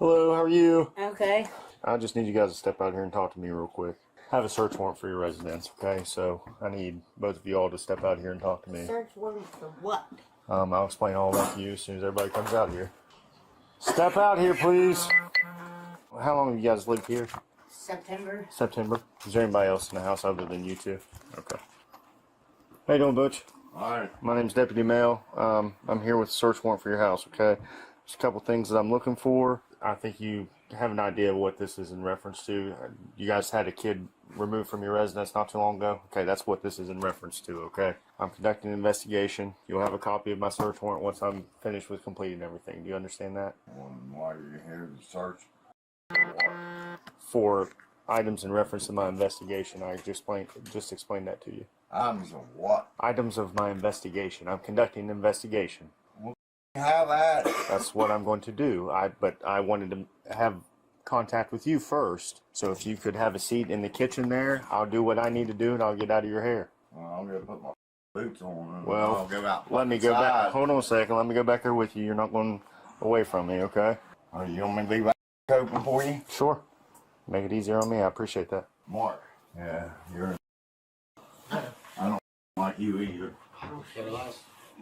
Hello, how are you? Okay. I just need you guys to step out here and talk to me real quick. I have a search warrant for your residence, okay? So I need both of you all to step out here and talk to me. Search warrant for what? I'll explain all that to you as soon as everybody comes out here. Step out here, please. How long have you guys lived here? September. September. Is there anybody else in the house other than you two? Okay. How you doing, Butch? All right. My name's Deputy Mail. I'm here with a search warrant for your house, okay? There's a couple things that I'm looking for. I think you have an idea of what this is in reference to. You guys had a kid removed from your residence not too long ago. Okay, that's what this is in reference to, okay? I'm conducting an investigation. You'll have a copy of my search warrant once I'm finished with completing everything. Do you understand that? Why are you here to search? For items in reference to my investigation. I just explained that to you. Items of what? Items of my investigation. I'm conducting an investigation. Have that. That's what I'm going to do. But I wanted to have contact with you first. So if you could have a seat in the kitchen there, I'll do what I need to do and I'll get out of your hair. Well, I'm gonna put my boots on. And Well, I'll go out. let me go back. Hold on a second. Let me go back there with you. You're not going away from me, okay? Or you want me to leave that open for you? Sure. Make it easier on me. I appreciate that. Mark. Yeah, you're. I don't like you either.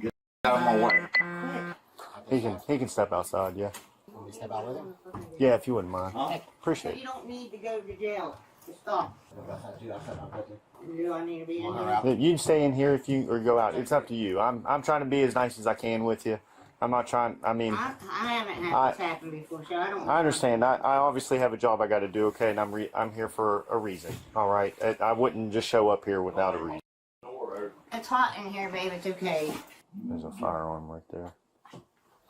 Get out of my way. He can step outside, yeah. Want me to step out with him? Yeah, if you wouldn't mind. Huh? Appreciate You it. don't need to go to jail. Just stop. Do I need to be in Well, here? You can stay in here if you or go out. It's up to you. I'm trying to be as nice as I can with you. I'm not trying. I mean, I haven't had this happen before, so I don't. I understand. I obviously have a job I got to do. Okay, and I'm here for a reason. All right. I wouldn't just show up here without a reason. It's hot in here, babe. It's okay. There's a firearm right there.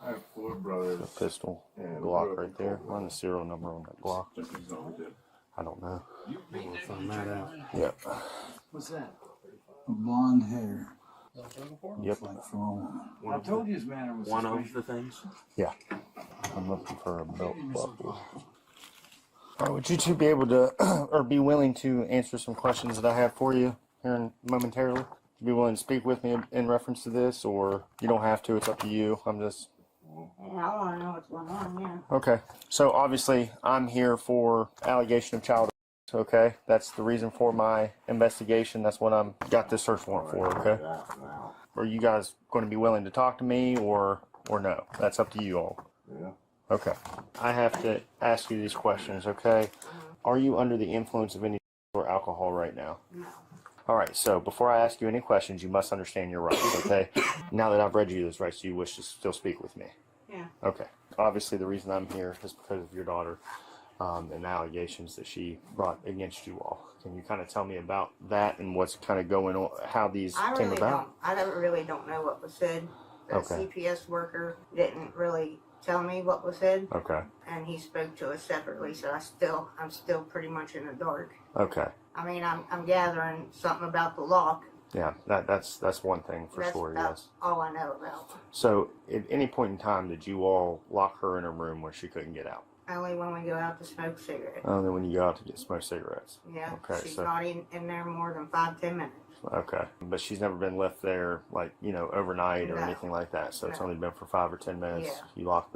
I have 4 brothers. A pistol, Glock right there. Run the serial number on that Glock. I don't know. we'll find that out. Yep. What's that? Blonde hair. Yep. Like for a woman. I told you his manner was One of the things. Yeah. I'm looking for a belt buckle. All right. Would you two be able to, or be willing to answer some questions that I have for you here momentarily? Would you be willing to speak with me in reference to this, or you don't have to? It's up to you. I'm just. Yeah, I want to know what's going on. Yeah. Okay. So obviously, I'm here for allegation of child abuse. Okay, that's the reason for my investigation. That's what I'm got this search warrant for. Okay. Are you guys going to be willing to talk to me, or no? That's up to you all. Yeah. Okay. I have to ask you these questions. Okay. Are you under the influence of any or alcohol right now? No. All right. So before I ask you any questions, you must understand your rights. Okay. Now that I've read you those rights, do you wish to still speak with me? Yeah. Okay. Obviously, the reason I'm here is because of your daughter and the allegations that she brought against you all. Can you kind of tell me about that and what's kind of going on, how these came about? I really don't know what was said. The Okay. CPS worker didn't really tell me what was said, Okay. and he spoke to us separately. So I'm still pretty much in the dark. Okay. I mean, I'm gathering something about the lock. Yeah, that's one thing for That's sure, about yes. all I know about. So, at any point in time, did you all lock her in a room where she couldn't get out? Only when we go out to smoke cigarettes. Only when you go out to get smoke cigarettes. Yeah, Okay, she's so- not in there more than 5-10 minutes. Okay. But she's never been left there, like, overnight or No. anything like that. So it's No. only been for 5 or 10 minutes. Yeah. You lock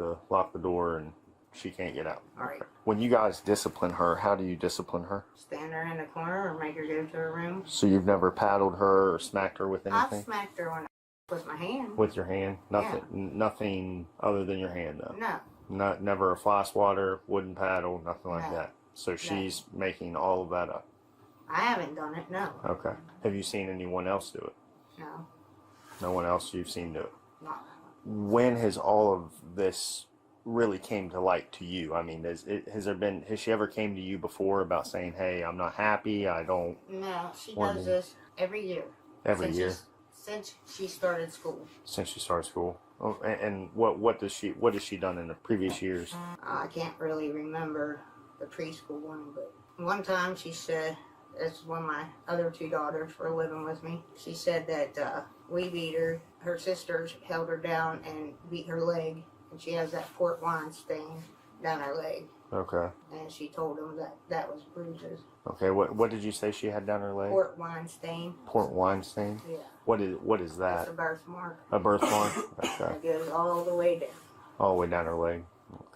the door and she can't get out. All right. When you guys discipline her, how do you discipline her? Stand her in the corner or make her go to her room. So you've never paddled her or smacked her with I've anything? smacked her with my hand. With your hand? Nothing other than your hand, though? No. Never a fly swatter, wooden paddle, nothing like No. that. So she's making all of that up. I haven't done it. No. Okay. Have you seen anyone else do it? No. No one else you've seen do it? Not. When has all of this really came to light to you? I mean, has she ever came to you before about saying, hey, I'm not happy, I don't... No, she Or does me. this every year. Every year? Since she started school. Since she started school? Oh, and what has she done in the previous years? I can't really remember the preschool one, but one time she said, this is when my other 2 daughters were living with me, she said that we beat her. Her sisters held her down and beat her leg, and she has that port wine stain down her leg. Okay. And she told them that was bruises. Okay, what did you say she had down her leg? Port wine stain. Port wine stain? Yeah. What is It's that? a birthmark. A birthmark? Okay. That goes all the way down. All the way down her leg.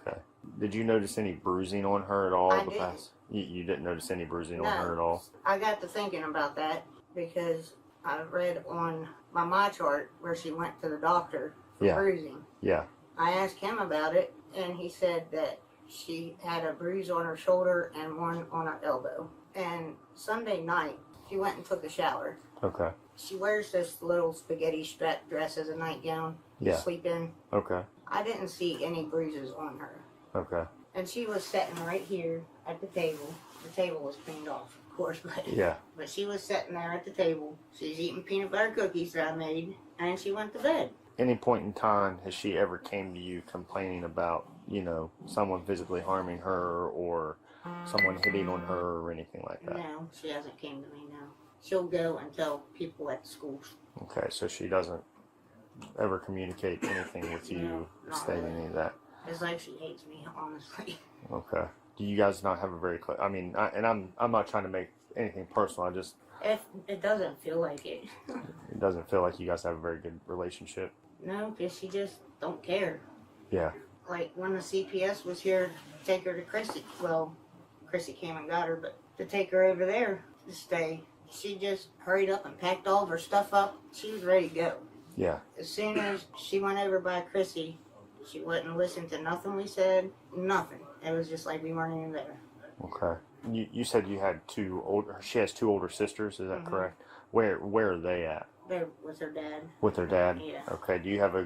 Okay. Did you notice any bruising on her at all? I didn't. You didn't notice any bruising on No. her at all? I got to thinking about that because I read on my chart where she went to the doctor for Yeah. bruising. Yeah. I asked him about it, and he said that she had a bruise on her shoulder and one on her elbow. And Sunday night, she went and took a shower. Okay. She wears this little spaghetti strap dress as a nightgown Yeah. to sleep in. Okay. I didn't see any bruises on her. Okay. And she was sitting right here at the table. The table was cleaned off, of course, but Yeah. but she was sitting there at the table. She's eating peanut butter cookies that I made, and she went to bed. Any point in time has she ever came to you complaining about, someone physically harming her or someone hitting on her or anything like that? No, she hasn't came to me now. She'll go and tell people at the schools. Okay, so she doesn't ever communicate anything with you No, not stating really. any of that. It's like she hates me, honestly. Okay. Do you guys not have a very close? I'm not trying to make anything personal. It doesn't feel like it. It doesn't feel like you guys have a very good relationship. No, because she just don't care. Yeah. Like when the CPS was here to take her to Chrissy. Well, Chrissy came and got her, but to take her over there to stay, she just hurried up and packed all of her stuff up. She was ready to go. Yeah. As soon as she went over by Chrissy, she wouldn't listen to nothing we said. Nothing. It was just like we weren't even there. Okay. You said you had she has two older sisters, is that correct? Where are they at? There was her dad. With their dad? Yeah. Okay. Do you have a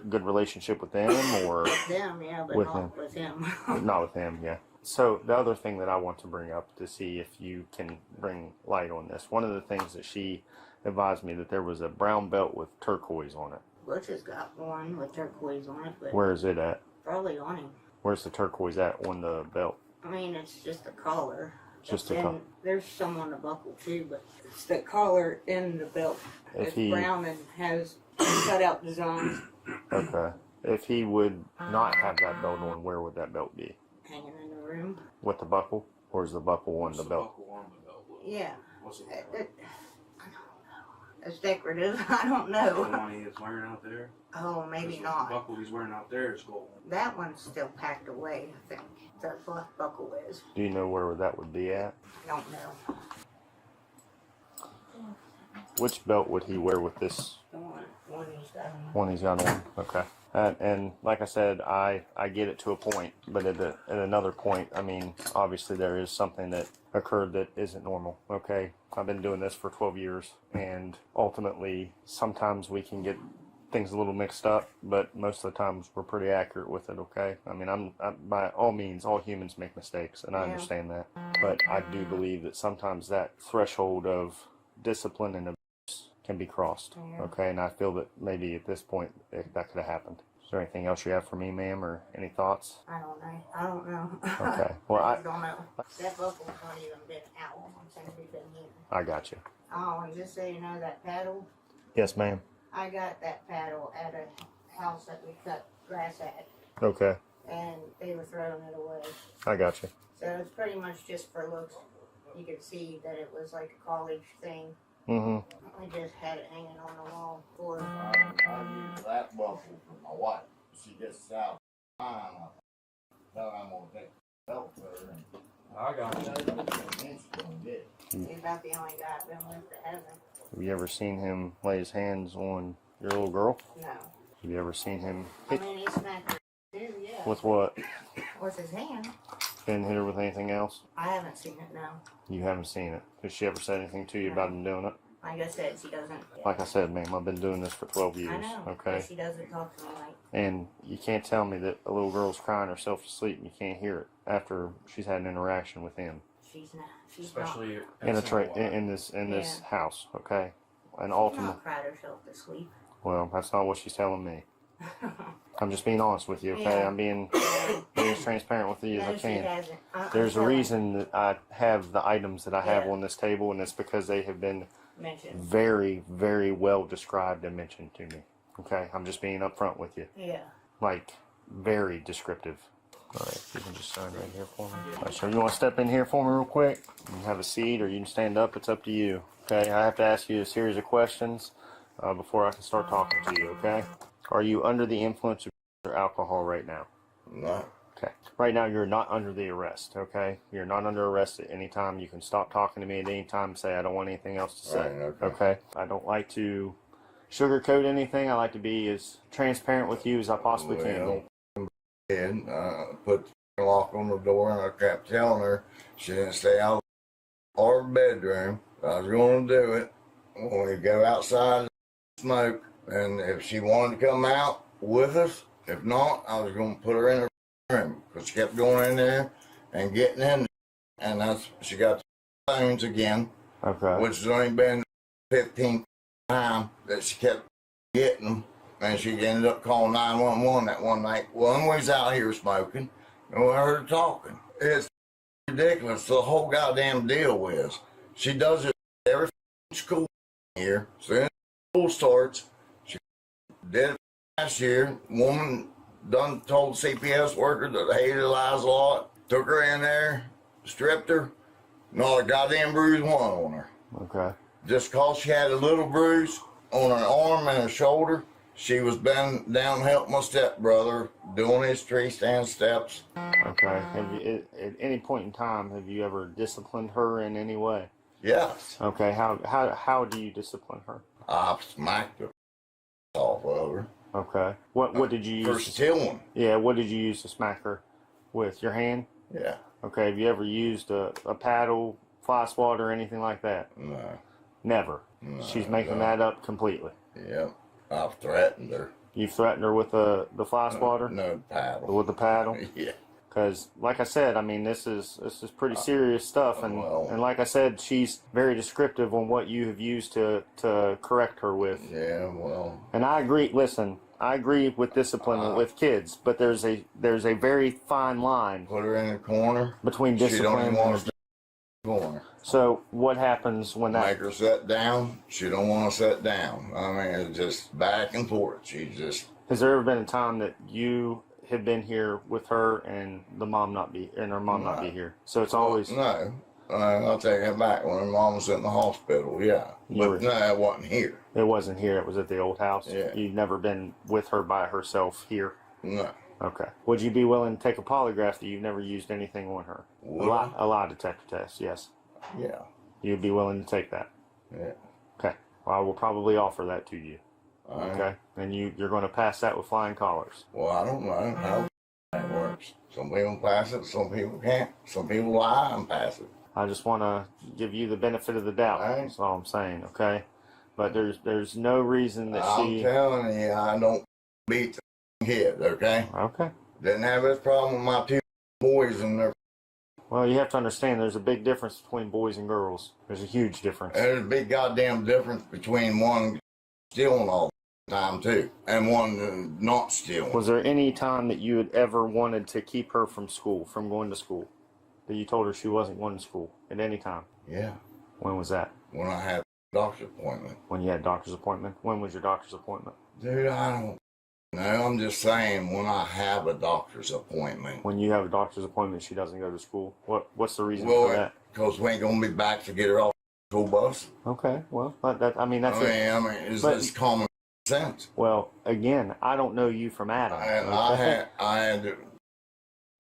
good relationship with them or With them, yeah, but With not him. with him. not with them? Yeah. So the other thing that I want to bring up to see if you can bring light on this, one of the things that she advised me that there was a brown belt with turquoise on it. Butch has got one with turquoise on it, but Where is it at? probably on him. Where's the turquoise at on the belt? I mean, it's just a collar. Just a And collar. there's some on the buckle too, but it's the collar in the belt. If It's he- brown and has cutout designs Okay. If he would not have that belt on, where would that belt be? hanging in the room. With the buckle? Or is the buckle on What's the the belt? buckle on the belt? Yeah. What's it? I don't know. It's decorative. I don't The know. one he is wearing out there? Oh, maybe The not. buckle he's wearing out there is gold. That one's still packed away, I think. The buckle is. Do you know where that would be at? I don't know. Which belt would he wear with this The one he's got on. one he's got on? Okay. And like I said, I get it to a point, but at another point, I mean, obviously there is something that occurred that isn't normal. Okay, I've been doing this for 12 years, and ultimately, sometimes we can get things a little mixed up, but most of the times we're pretty accurate with it. Okay, I mean, I'm by all means, all humans make mistakes, and I Yeah. understand that, but I do believe that sometimes that threshold of discipline and abuse can be crossed. Yeah. Okay, and I feel that maybe at this point that could have happened. Is there anything else you have for me, ma'am, or any thoughts? I don't know. I don't know. Okay. Well, I don't know. That buckle's not even been out since we've been here. I got you. Oh, and just so you know, that paddle, Yes, ma'am. I got that paddle at a house that we cut grass at, Okay. and they were throwing it away. I got you. So it's pretty much just for looks. You could see that it was like a college thing. Mm-hmm. I just had it hanging on the wall for. I use that buckle for my wife. She gets out. Tell I'm gonna take the belt for her. I got it. And she's gonna get it. He's about the only guy I've been with that hasn't. Have you ever seen him lay his hands on your little girl? No. Have you ever seen him I hit mean, he smacked her too, yeah. with what? With his hand. Didn't hit her with anything else? I haven't seen it, no. You haven't seen it. Has she ever said anything to you about him doing it? Like I said, she doesn't. Like I said, ma'am, I've been doing this for 12 years. I know. Okay. But she doesn't talk to me like. And you can't tell me that a little girl's crying herself to sleep and you can't hear it after she's had an interaction with him She's not. She's Especially in this house. Okay. And not. She's ultimately, not cried herself to sleep. well, that's not what she's telling me. I'm just being honest with you, okay? Yeah. I'm being as transparent with you as I No, she can. hasn't. There's a Until reason that I have the items that I have Yeah. on this table, and it's because they have been mentioned. very, very well described and mentioned to me. Okay? I'm just being upfront with you. Yeah. Like, very descriptive. Alright, you can just sign right here for me. Alright, so you want to step in here for me real quick? You can have a seat or you can stand up. It's up to you. Okay? I have to ask you a series of questions before I can start talking to you, okay? Are you under the influence of alcohol right now? No. Okay. Right now, you're not under the arrest, okay? You're not under arrest at any time. You can stop talking to me at any time and say, I don't want anything else to say. Right, Okay? I don't like to sugarcoat anything. I like to be as transparent with you as I possibly can be. And put the lock on the door, and I kept telling her she didn't stay out of our bedroom. I was going to do it when we go outside and smoke, and if she wanted to come out with us, if not, I was going to put her in her room, because she kept going in there and getting in there, and she got the phones again, Okay. which has only been the 15th time that she kept getting them, and she ended up calling 911 that one night. Well, we was out here smoking, and we heard her talking. It's ridiculous. The whole goddamn deal is she does it every school year. So soon as school starts, she did it last year. Woman done told the CPS worker that hated Liza a lot. Took her in there, stripped her, not a goddamn bruise one on her. Okay. Just cause she had a little bruise on her arm and her shoulder, she was bent down helping my stepbrother doing his tree stand steps. Okay. Have you, at any point in time, have you ever disciplined her in any way? Yes, Okay. How do you discipline her? I smacked the off of her. Okay. What did you For use? stealing. Yeah. What did you use to smack her with? Your hand? Yeah, Okay. Have you ever used a paddle, fly swatter, or anything like that? no. Never. No, She's making no. that up completely. Yep, I've threatened her. You threatened her with the fly swatter? No paddle. With the paddle? Yeah. Because, like I said, I mean, this is pretty serious stuff, and well- and like I said, she's very descriptive on what you have used to correct her with. Yeah, well, And I agree. Listen, I agree with discipline with kids, but there's a very fine line put her in the corner. between She don't discipline. even want to And, stay in the corner. so what happens when Make that? her sit down. She don't want to sit down. I mean, it's just back and forth. She just, Has there ever been a time that you have been here with her and her mom not be here? So it's always no. I'll take that back. When her mom was in the hospital, yeah. But no, I wasn't here. it wasn't here. It was at the old house. Yeah. You've never been with her by herself here. No. Okay. Would you be willing to take a polygraph that you've never used anything on her? Would A lie detector test, yes. Yeah. You'd be willing to take that. Yeah. Okay. Well, I will probably offer that to you. All right. Okay. And you're going to pass that with flying colors. Well, I don't know how that works. Some people pass it, some people can't. Some people lie and pass it. I just want to give you the benefit of the doubt. All right. That's all I'm saying. Okay. But there's no reason that I'm she. telling you, I don't beat the kid, okay? Okay. Didn't have this problem with my two boys and their. Well, you have to understand there's a big difference between boys and girls. There's a huge difference. There's a big goddamn difference between one stealing all the time, too, and one not stealing. Was there any time that you had ever wanted to keep her from school, from going to school? That you told her she wasn't going to school at any time? Yeah, When was that? when I had a doctor's appointment. When you had a doctor's appointment? When was your doctor's appointment? Dude, I don't know. I'm just saying when I have a doctor's appointment. When you have a doctor's appointment, she doesn't go to school. What's the reason Well, for that? because we ain't going to be back to get her off the school bus. Okay, well, that's I it. mean, it's But- just common sense. Well, again, I don't know you from Adam. And okay? I had to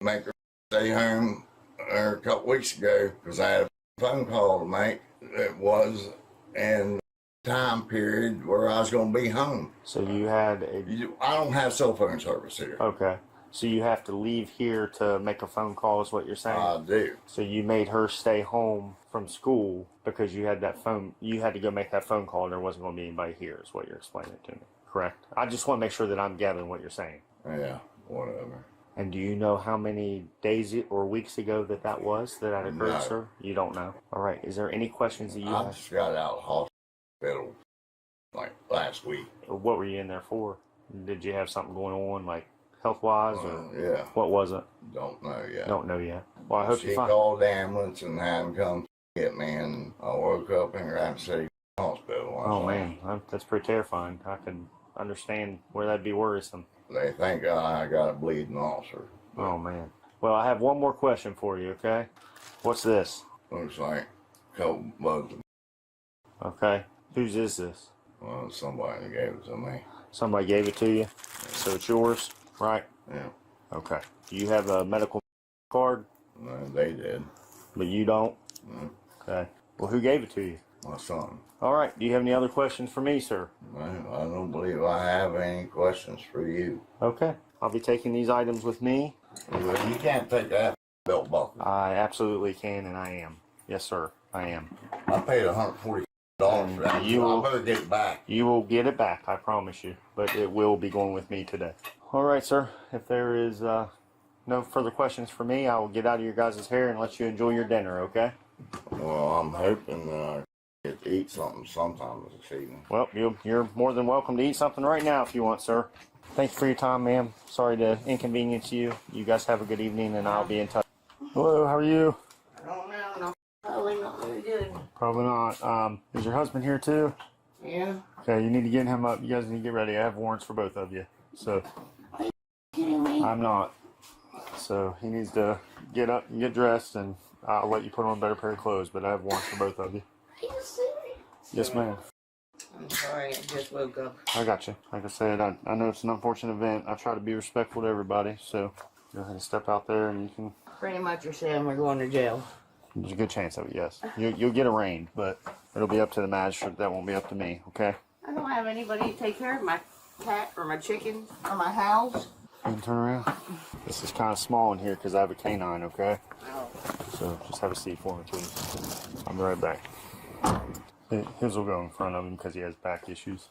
make her stay home a couple weeks ago because I had a phone call to make. It was in time period where I was going to be home. So you had a I don't have cell phone service here. okay. So you have to leave here to make a phone call, is what you're saying? I do. So you made her stay home from school because you had that phone. You had to go make that phone call, and there wasn't going to be anybody here. Is what you're explaining to me, correct? I just want to make sure that I'm gathering what you're saying. Yeah, whatever. And do you know how many days or weeks ago that was that occurred, No. sir? You don't know. All right. Is there any questions that you I have? just got out of hospital like last week. What were you in there for? Did you have something going on, like health-wise, or Yeah, what was it? don't know yet. Don't know yet. Well, I hope She you're fine. called the ambulance and had them come get me, and I woke up in Rapid City Hospital. Oh man, that's pretty terrifying. I can understand where that'd be worrisome. They think I got a bleeding ulcer. Oh man. Well, I have one more question for you. Okay. What's this? Looks like a couple bugs. Okay. Whose is this? Well, somebody gave it to me. Somebody gave it to you, so it's yours, right? Yeah. Okay. Do you have a medical card? No, they did. But you don't? Mm. Okay. Well, who gave it to you? My son. All right. Do you have any other questions for me, sir? I don't believe I have any questions for you. Okay. I'll be taking these items with me. You can't take that belt buckle. I absolutely can, and I am. Yes, sir. I am. I paid $140 for that. You will- I better get it back. You will get it back, I promise you. But it will be going with me today. All right, sir. If there is no further questions for me, I will get out of your guys' hair and let you enjoy your dinner, okay? Well, I'm hoping I get to eat something sometime this evening. Well, you're more than welcome to eat something right now if you want, sir. Thank you for your time, ma'am. Sorry to inconvenience you. You guys have a good evening, and I'll be in touch. Hello, how are you? I don't know. No, probably not very good. Probably not. Is your husband here too? Yeah. Okay, you need to get him up. You guys need to get ready. I have warrants for both of you. So Kidding me? I'm not. So he needs to get up and get dressed, and I'll let you put on a better pair of clothes. But I have warrants for both of you. Are you serious? Yes, ma'am. I'm sorry. I just woke up. I got you. Like I said, I know it's an unfortunate event. I try to be respectful to everybody. So go ahead and step out there, and you can. Pretty much you're saying we're going to jail. There's a good chance of it. Yes, you'll get arraigned, but it'll be up to the magistrate. That won't be up to me. Okay. I don't have anybody to take care of my cat or my chicken or my house. You can turn around. This is kind of small in here because I have a canine. Okay. Oh. So just have a seat for me, please. I'll be right back. His will go in front of him because he has back issues.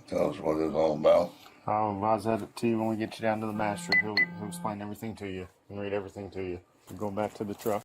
Tell us what it's all about. I'll advise that to you when we get you down to the magistrate. He'll explain everything to you and read everything to you. We're going back to the truck.